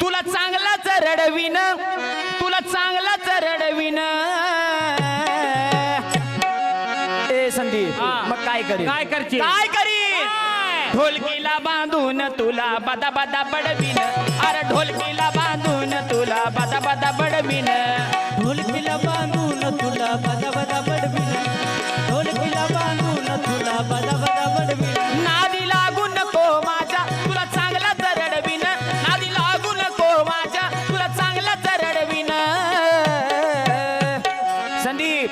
तुला चांगलाच रडवीन, तुला चांगलाच रडवीन. ए संदीप मग काय करीन, काय करशील? काय करीन? ढोलकीला बांधून तुला बदा बदा बडवीन. अरे ढोलकीला बांधून तुला बदा बदा बडवीन. ढोलकीला बांधून तुला बदा बदा बडवीन. ढोलकीला बांधून तुला बदा बदा बडवीन. नादी लागू नको माझ्या, तुला चांगलाच रडवीन. नादी लागू नको माझ्या, तुला चांगलाच रडवीन. संदीप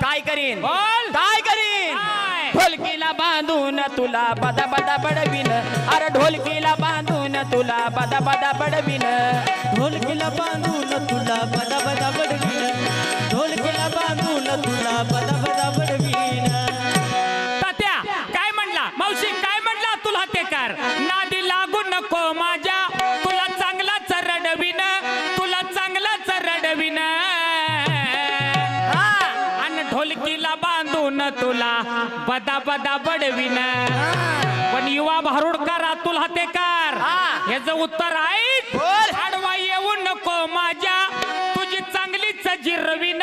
काय करीन, बोल. काय करीन? काय? ढोलकीला बांधून तुला बदा बदा बडवीन. अरे ढोलकीला बांधून तुला बदा बदा बडवीन. ढोलकीला बांधून तुला बदा बदा बडवीन. ढोलकीला बांधून तुला बदा बदा बडवीन. तात्या काय म्हणला, मावशी काय म्हणला, तुला ते कर. नादी लागू नको माझ्या, तुला चांगलाच रडवीन, तुला चांगलाच रडवीन. आणि ढोलकीला बांधून तुला बदा बदा बडवीन. पण युवा भारुडकर तुला ते कर. याचं उत्तर ऐक. बोल. आडवा येऊ नको माझ्या, तुझी चांगलीच जिरवीन.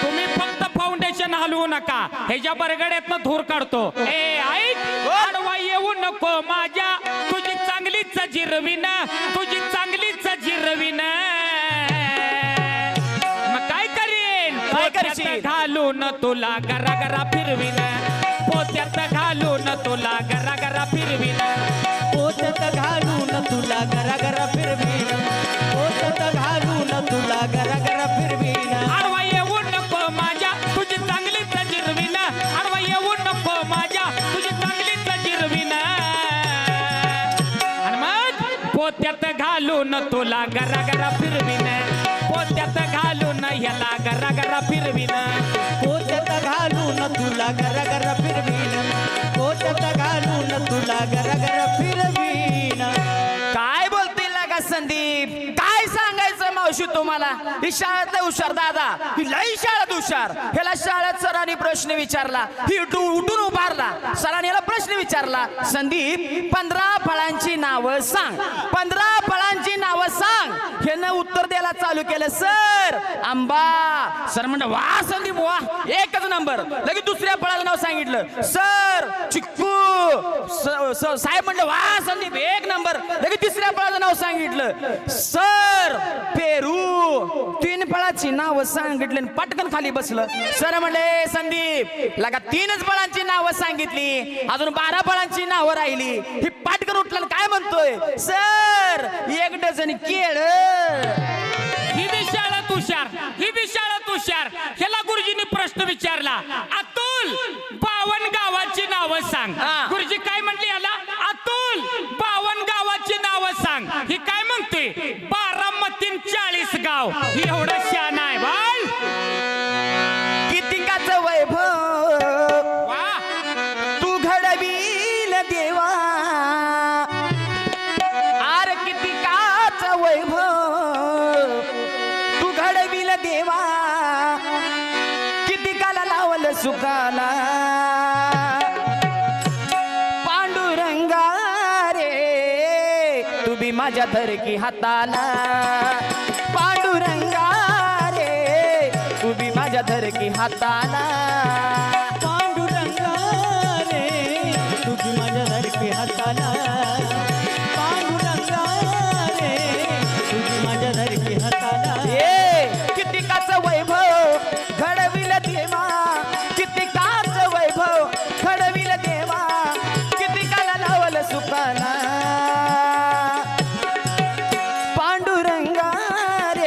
तुम्ही फक्त फाउंडेशन हलवू नका, ह्याच्या बरगड्यातनं धूर काढतो. ए ऐक, आडवा येऊ नको माझ्या, तुझी चांगलीच जिरवीन, तुझी चांगलीच जिरवीन. मग काय करीन? काय पोत्यात करशील? घालून तुला गरा गरा फिरवीन. पोत्यात घालून तुला गरा गरा फिरवीन. पोत्यात घालून तुला गरा गरा फिरवीन. पोत्यात घालून तुला गरा गरा फिरवीन. आडवा येऊ नको माझ्या, तुझी चांगलीच जिरवीन. आडवा येऊ नको माझ्या, तुझी चांगलीच जिरवीन. आणि मग पोत्यात घालून तुला गरा गरा फिरवीन. पोत्यात घालून ह्याला गरा गरा फिरवीन. पोत्यात घालून तुला गरा गरा फिरवीन. पोत्यात घालून तुला गरा गरा फिरवीन. काय बोलतील ना का संदीप, काय सांगायचं मावशी तुम्हाला? ही शाळेतला हुशार दादा, ही लई शाळेत हुशार. ह्याला शाळेत सरांनी प्रश्न विचारला, ही उठून उभारला. सरांनी याला प्रश्न विचारला, संदीप 15 फळांची नावं सांग, 15 फळांची नावं सांग. ह्यानं उत्तर द्यायला चालू केलं, सर आंबा. सर म्हणलं वा संदीप वा, एकच नंबर. लगेच दुसऱ्या फळाचं नाव सांगितलं, सर चिक्कू. साहेब म्हणलं वा संदीप एक नंबर. लगेच तिसऱ्या फळाचं नाव सांगितलं, सर पेरू. 3 फळाची नावं सांगितली, पटकन खाली बसलं. सर म्हणले संदीप लगा 3च फळांची नावं सांगितली, अजून 12 फळांची नावं राहिली. ही पटकन उठलं काय म्हणतोय, सर 1 डझन केळ. ही बी शाळेत हुशार, ही बी शाळेत हुशार. ह्याला गुरुजींनी प्रश्न विचारला, अतुल 52 गावाची नावं सांग. गुरुजी काय म्हणले याला, अतुल 52 गावाची नावं सांग. ही काय म्हणतोय, 12 40 गाव. ही एवढं शान आहे बाल. कितिकाचं वैभव वा, तू घडवील देवा. आर कितिकाचं वैभव तू घडवील देवा. कितिकाला लावलं सुखाला पांडुरंगा रे, तू बी माझ्या धरकी हाताला. पांडुरंगा रे, तू बी माझ्या धरकी हाताला. पांडुरंगा रे, तुझी माझ्या धरकी हाताला. पांडुरंगा रे, तुझी माझ्या धरकी हाताला. कितिकाचं वैभव घडविल देवा. कितिकाचं वैभव घडविल देवा. कितिकाला लावलं सुखाला. पांडुरंगा रे,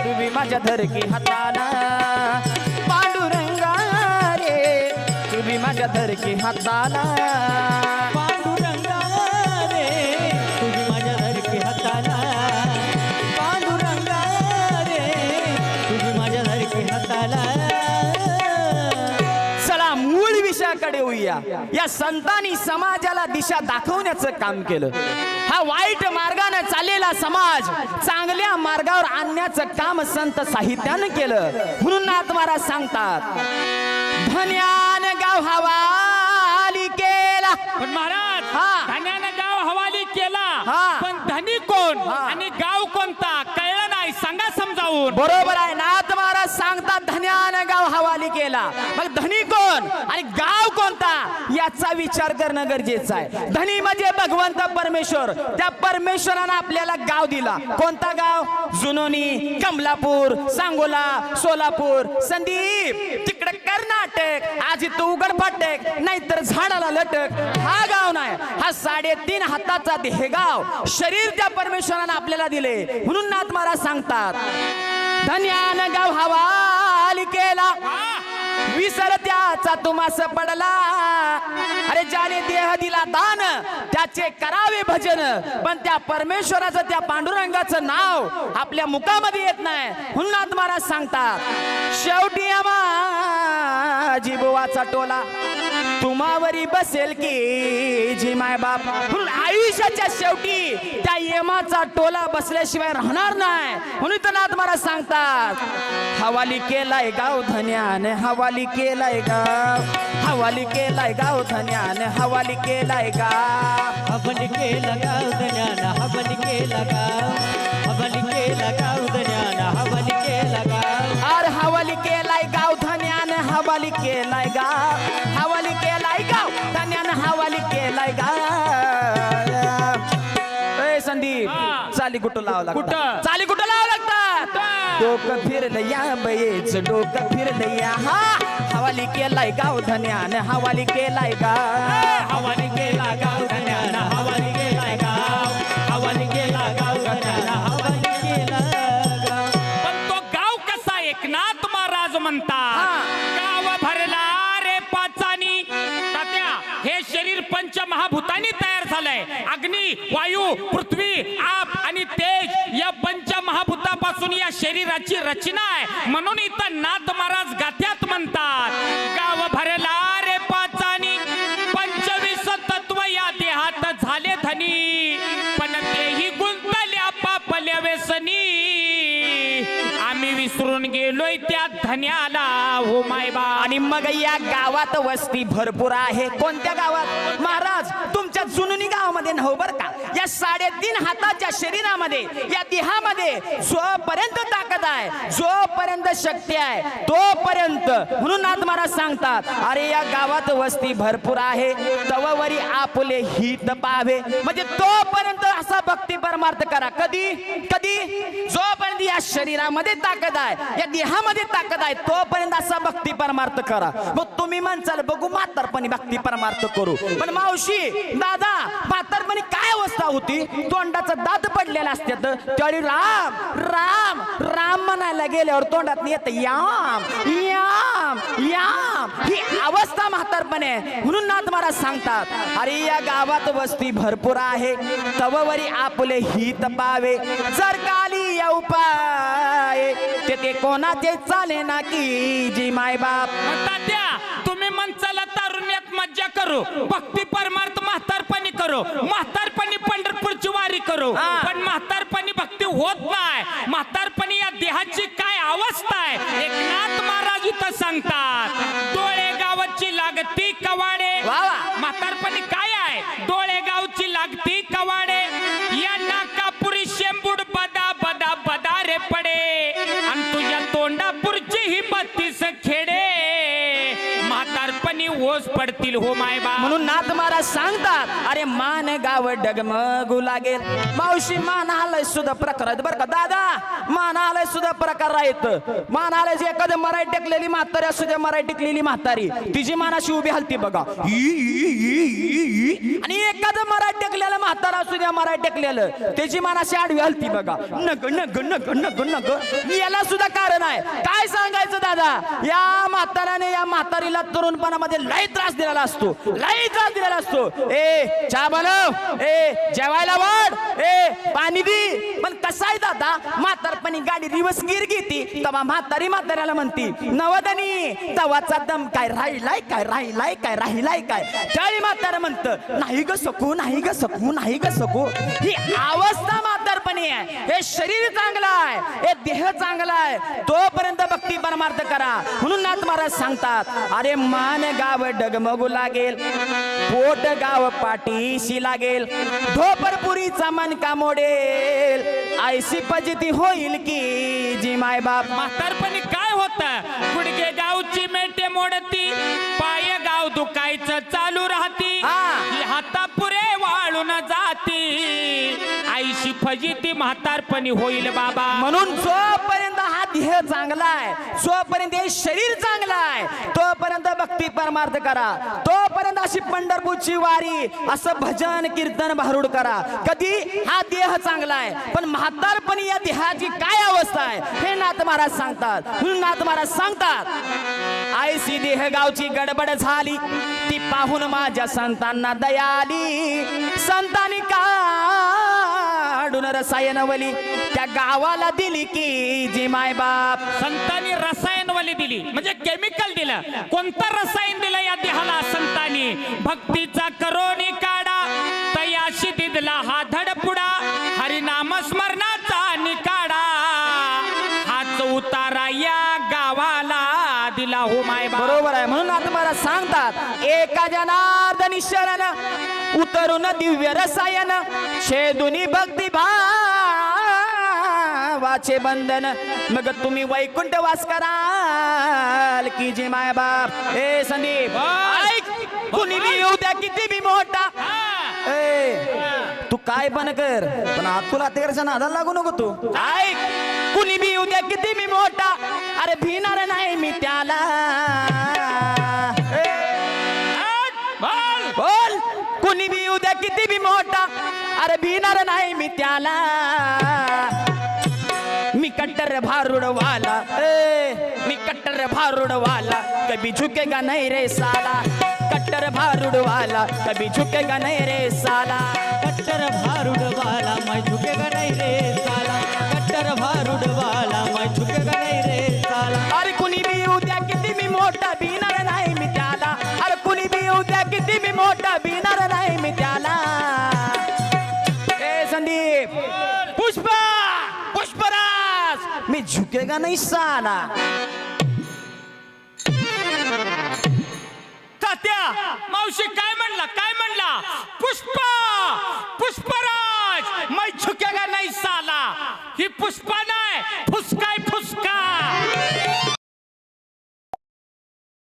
तुम्ही माझ्या धरकी हाताला. पांडुरंगा रे, तुम्ही माझ्या धरकी हाताला. पांडुरंगा रे, तुझी माझ्या धरकी हाताला. पांडुरंगा रे, तुझी माझ्या धरकी हाताला. चला मूळ विषयाकडे येऊया. या संतांनी समाजाला दिशा दाखवण्याचं काम केलं. हा वाईट मार्गाने चाललेला समाज चांगल्या मार्गावर आणण्याचं काम संत साहित्यानं केलं. म्हणून नाथ महाराज सांगतात, धन्यान गाव हवाली केला. पण महाराज हा. धन्यानं गाव हवाली केला, हा. पण धनी कोण? हा. बरोबर आहे. नाथ महाराज सांगतात धन्यानं गाव हवाली केला. मग धनी कोण आणि गाव कोणता याचा विचार करणं गरजेचं आहे. धनी म्हणजे भगवंत परमेश्वर. त्या परमेश्वरानं आपल्याला गाव दिला. कोणता गाव? जुनोनी, कमलापूर, सांगोला, सोलापूर. संदीप तिकडे कर्नाटक, आज इथं उघड फाटक, नाहीतर झाडाला लटक. हा गाव नाही, हा 3.5 हाताचा हे गाव शरीर त्या परमेश्वरानं आपल्याला दिले. म्हणून नाथ महाराज सांगतात धन्यानं गाव हवाली केला, विसर त्याचा तुमास पडला. अरे ज्याने देह दिला दान त्याचे करावे भजन. पण त्या परमेश्वराचं, त्या पांडुरंगाचं नाव आपल्या मुखामध्ये येत नाही. म्हणून नाथ महाराज सांगतात शेवटी आम्हा जीवाचा टोला तुम्हावरी बसेल की जी माय बाप. म्हणून आयुष्याच्या शेवटी त्या यमाचा टोला बसल्याशिवाय राहणार नाही. म्हणून तर नाथ महाराज सांगतात हवाली केलाय गाव धन्याने, हवाली केलाय गाव, हवाली केलाय गाव धन्याने, हवाली केलाय गाव. हवाली केला गाव धन्यानं, हवाली केला गाव, हवाली केला गाव धन्यानं, हवाली केला गाव. अरे हवाली केलाय गाव धन्याने, हवाली केलाय गाव, हवाली केलाय गाव धन्याने, हवाली केलाय गाव. ए संदीप, चाली कुठं लावा लागतात? कुठं? चाली कुठं लावा लागतात? डोकं फिरलं या बयेच, डोकं फिरलं या. हा हवाली केलाय गाव धन्याने, हवाली केलाय गाव, हवाली केला गाव धन्यानं, हवाली केला गाव, हवाली केला गाव धन्यानं, हवाली केला गाव. पण तो गाव कसा? एकनाथ महाराज म्हणतात गाव भरला रे पाचानी. तात्या, हे शरीर पंचमहाभूतांनी तयार झालंय. अग्नी, वायू, पृथ्वी, आप आणि तेज या पंचमहाभूतापासून या शरीराची रचना आहे. म्हणून इथं नाथ महाराज गाथ्यात म्हणतात गाव भरला रे पाचानी, 25 तत्व या देहात झाले धनी. पण तेही गुंतल्या पापल्या व्यसनी. आम्ही विसरून गेलोय त्या धन्याला हो मायबा. आणि मग या गावात वस्ती भरपूर आहे. कोणत्या गावात? महाराज तुमच्या जुननी गावामध्ये नव्ह बर का. या 3.5 हाताच्या शरीरामध्ये, या देहामध्ये जोपर्यंत ताकद आहे, जोपर्यंत शक्ती आहे, तोपर्यंत. म्हणून नाथ महाराज सांगतात अरे या गावात वस्ती भरपूर आहे, तववरी आपले हित पावे. म्हणजे तोपर्यंत असा भक्ती परमार्थ करा. कधी कधी? जोपर्यंत या शरीरामध्ये ताकद आहे, या देहामध्ये ताकद आहे, तोपर्यंत असा भक्ती परमार्थ करा. मग तुम्ही म्हणसाल बघू म्हातारपणी भक्ती परमार्थ करू. पण मावशी, दादा, म्हातारपणी काय अवस्था होती? तोंडाचं दात पडलेलं असतात. त्यावेळी राम राम राम म्हणायला गेल्यावर तोंडात येत याम याम याम. ही अवस्था म्हातारपणे. म्हणून नाथ महाराज सांगतात अरे या गावात वस्ती भरपूर आहे, तववरी आपले हित पावे. जर काली या उपाय ते कोणाचे चाले ना की जी माय बाप. तात्या, तुम्ही म्हणचाला तारुण्यात मज्जा करू, भक्ती परमार्थ म्हातारपणी करू, म्हातारपणी पंढरपूरची वारी करू. पण म्हातारपणी भक्ती होत नाही. म्हातारपणी या देहाची काय अवस्था आहे? एकनाथ महाराज इथं सांगतात डोळे गावाची लागती कवाडे. म्हातारपणी काय आहे? डोळे गावची लागती कवाडे. या नाकापुरी शेंबूड बदा बदा बदा रे पडे. आणि तुझ्या तोंडापूरची ही 32 खेडे. म्हातारपणी ओस पडतील हो मायबा. म्हणून नाथ महाराज सांगतात अरे मान गाव डगमगू लागेल. मावशी मान आलंय सुद्धा प्रकार आहेत बरं का दादा. मान आलंय सुद्धा प्रकार आहेत. मान आलंय एखादं मराठी टेकलेली म्हातारी असू द्या, मराठी टेकलेली म्हातारी तिची मानाशी उभी हलती बघा. आणि एखादं मराठी टेकलेलं म्हातारा असू द्या, मराठी टेकलेलं त्याची मानाशी आडवी हलती बघा. नग नग नग नग नग. याला सुद्धा कारण आहे. काय सांगायचं दादा, या म्हाताराने या म्हातारीला तरुणपणामध्ये लय त्रास दिलेला असतो, लय त्रास दिलेला असतो. ए चहा बनव, ए जेवायला वाढ, ए पाणी दे. पण कसं आहे दादा, म्हातारपणी गाडी रिवर्स गिर घेती तेव्हा म्हातारी म्हाताऱ्याला म्हणती नवदनी तवाचा दम काय राहिलाय, काय राहिलाय, काय राहिलाय काय. त्यावेळी म्हातारा म्हणतं नाही ग सकू, नाही ग सकू, नाही ग सकू. ही अवस्था म्हातारपणी आहे. आहे, हे शरीर चांगलं आहे, हे देह चांगला आहे, तोपर्यंत भक्ती परमार्थ करा. म्हणून नाथ महाराज सांगतात, अरे मान गाव डगमगू लागेल, पोट गाव पाठीशी लागेल, धोपरपुरीचा मन का मोडेल, ऐशी फजिती होईल की जी माय बाप. म्हातारपणी काय होत, गुडगे गावची मेटे मोडती, पाय गाव दुखायचं चालू राहती, हा. ही हाता पुरे वाळून जाती, आईशी फजिती म्हातारपणी होईल बाबा. म्हणून जोपर्यंत हा देह चांगला आहे, जोपर्यंत हे शरीर चांगलं आहे, तोपर्यंत भक्ती परमार्थ करा, तोपर्यंत अशी पंढरपूरची वारी, असं भजन कीर्तन भारूड करा. कधी हा देह चांगला आहे, पण म्हातारपणी या देहाची काय अवस्था आहे हे नाथ महाराज सांगतात. म्हणून नाथ महाराज सांगतात, आयसी देह गावची गडबड झाली, ती पाहून माझ्या संतांना दयाली, संतांनी काढून रसायनवली, त्या गावाला दिली की जी माय बाप. संतांनी रसायनवाली दिली म्हणजे केमिकल दिलं. कोणतं रसायन दिलं या देहाला संतांनी? भक्तीचा करोनी काढा, तयाशी दिदला हा धडपुडा, हरिनाम स्मरणाचा निकाडा, हाच उतारा या गावाला दिला हो माय बाप. बरोबर आहे. म्हणून आता मला सांगतात, एका जनार्दनी शरण उतरून दिव्य रसायन, छेदुनी भक्ती भावाचे बंधन, मग तुम्ही वैकुंठ वास कराल की जे माय बाप. ए संदीप ऐक, कुणी बी येऊ द्या किती बी मोठा, ए तू काय पण कर, पण तुला तेरच्या नादाला लागू नको तू. ऐक, कुणी बी येऊ द्या किती बी मोठा, अरे भिणार नाही मी त्याला. बोल, कुणी बी उद्या किती बी मोठा, अरे भिणार नाही मी त्याला. मी कट्टर भारूडवाला, मी कट्टर भारूडवाला, कभी झुकेगा नहीं रे साला, कट्टर भारूडवाला, कभी झुकेगा नहीं रे साला. कट्टर भारूड वाला मैं झुकेगा नहीं रे साला, कट्टर भारूड वाला मैं झुकेगा नहीं रे साला. अरे कुणी बी उद्या किती बी मोठा, भिणार नाही मी त्याला. अरे कुणी बी उद्या किती बी मोठा, भिणार नाही मी त्याला. ए संदीप, पुष्पा, पुष्पराज, मी झुकेगा नहीं साला. तात्या, मावशी काय म्हणला, काय म्हणला? पुष्पा